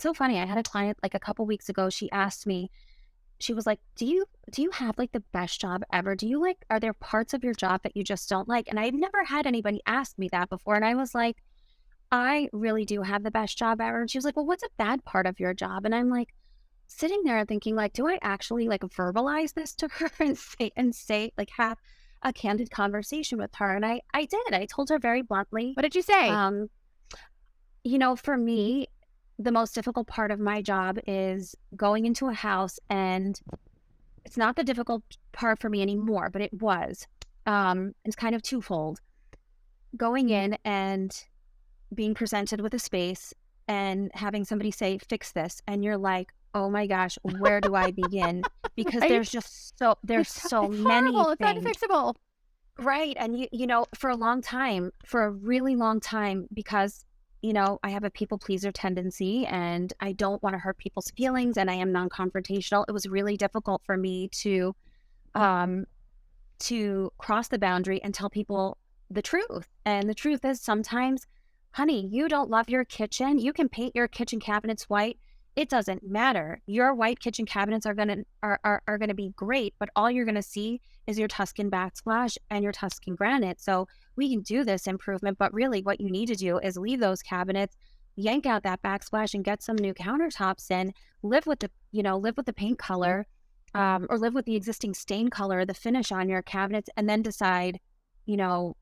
so funny. I had a client like a couple weeks ago. She asked me, she was like, do you have like the best job ever? Do you like, are there parts of your job that you just don't like? And I've never had anybody ask me that before. And I was like, I really do have the best job ever. And she was like, well, what's a bad part of your job? And I'm like, sitting there thinking like, do I actually like verbalize this to her and say like have a candid conversation with her? And I did. I told her very bluntly, What did you say? um, for me, the most difficult part of my job is going into a house, and it's not the difficult part for me anymore, but it was. It's kind of twofold. Going in and being presented with a space and having somebody say, fix this. And you're like, oh my gosh, where do I begin? Because Right? there's so It's many horrible. It's things. unfixable. Right. And for a long time, for a really long time, because, I have a people pleaser tendency and I don't want to hurt people's feelings and I am non-confrontational. It was really difficult for me um, to cross the boundary and tell people the truth. And the truth is sometimes, honey, you don't love your kitchen. You can paint your kitchen cabinets white. It doesn't matter. Your white kitchen cabinets are gonna be great, but all you're gonna see is your Tuscan backsplash and your Tuscan granite. So we can do this improvement, but really what you need to do is leave those cabinets, yank out that backsplash and get some new countertops in, live with the paint color, or live with the existing stain color, the finish on your cabinets, and then decide, you know,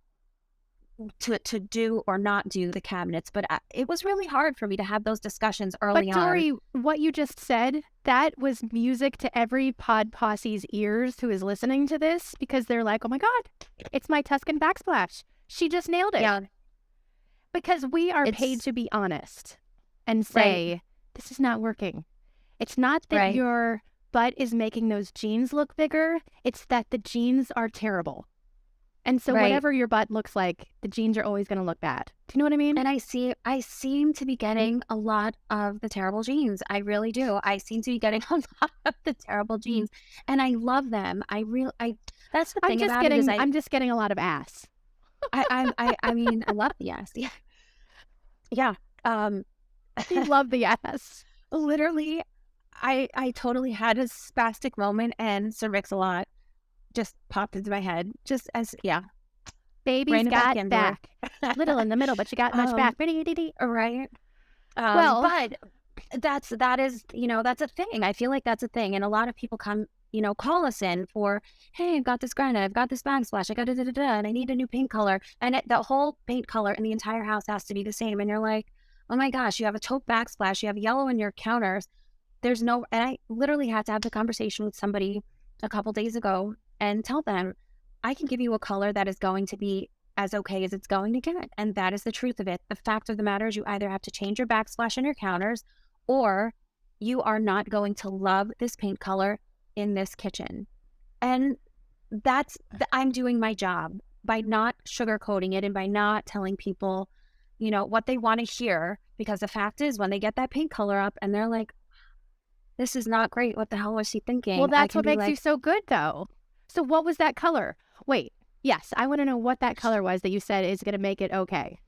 to do or not do the cabinets. But it was really hard for me to have those discussions But early on. Dory, what you just said, that was music to every pod posse's ears who is listening to this, because they're like, oh my God, it's my Tuscan backsplash. She just nailed it. Yeah, Because we are paid it's to be honest and right, say, this is not working. It's not that right, your butt is making those jeans look bigger. It's that the jeans are terrible. And so right. whatever your butt looks like, the jeans are always going to look bad. Do you know what I mean? And I seem to be getting a lot of the terrible genes. I really do. I seem to be getting a lot of the terrible genes, and I love them. I that's the thing about it is I'm just getting a lot of ass. I mean, I love the yes. Yeah. Yeah. Um, You love the ass. literally, I totally had a spastic moment, and Sir Mix-a-Lot just popped into my head. Just as Baby's rein it back got in there. back. Little in the middle, but you got much um, back. right. Well, But that's a thing. I feel like that's a thing, and a lot of people come, call us in for, hey, I've got this granite, I've got this backsplash, I got da da da da, and I need a new paint color, and the whole paint color in the entire house has to be the same, and you're like, oh my gosh, you have a taupe backsplash, you have yellow in your counters. There's no, and I literally had to have the conversation with somebody a couple days ago and tell them, I can give you a color that is going to be as okay as it's going to get. And that is the truth of it. The fact of the matter is you either have to change your backsplash and your counters, or you are not going to love this paint color in this kitchen. And I'm doing my job by not sugarcoating it and by not telling people, what they want to hear. Because the fact is, when they get that paint color up and they're like, this is not great, what the hell was she well, thinking? I that's can what be makes you like, so good, though. So what was that color? Wait, yes, I want to know what that color was that you said is going to make it okay.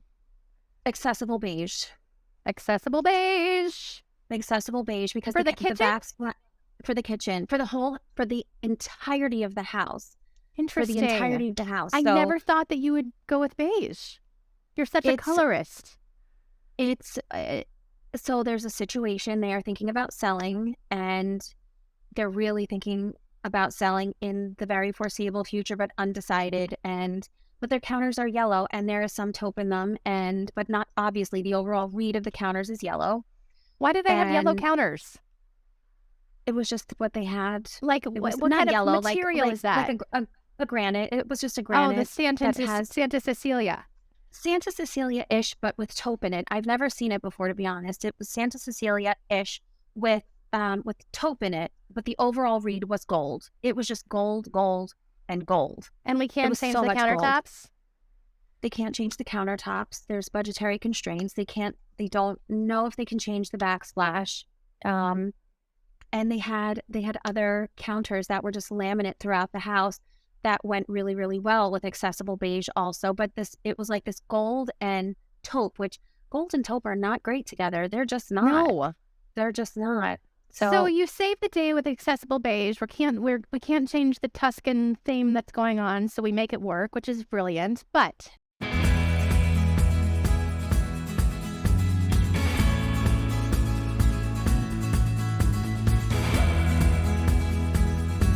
accessible beige. Accessible beige. Accessible beige, because For the the the kitchen? for the kitchen, for the entirety of the house, for the Interesting. entirety of the house. I So never thought that you would go with beige. You're such a it's colorist. it's so there's a situation they are thinking about selling, and they're really thinking about selling in the very foreseeable future, but undecided. And but their counters are yellow, and there is some taupe in them, and but not obviously the overall read of the counters is yellow, Why do they have yellow and counters? it was just what they had. Like, It was what not kind of yellow, material is like that? a granite. It was just a Oh, the granite that has Santa Cecilia. Santa Cecilia-ish, but with taupe in it. I've never seen it before, to be honest. It was Santa Cecilia-ish with taupe in it, but the overall read was gold. It was just gold, gold, and gold. And we It can't was change so the much gold. countertops? They can't change the countertops. There's budgetary constraints. They don't know if they can change the backsplash. And they had other counters that were just laminate throughout the house that went really, really well with accessible beige also. But it was like this gold and taupe, which gold and taupe are not great together. They're just not. No. They're just not. So So you save the day with accessible beige. We can't change the Tuscan theme that's going on, so we make it work, which is brilliant. But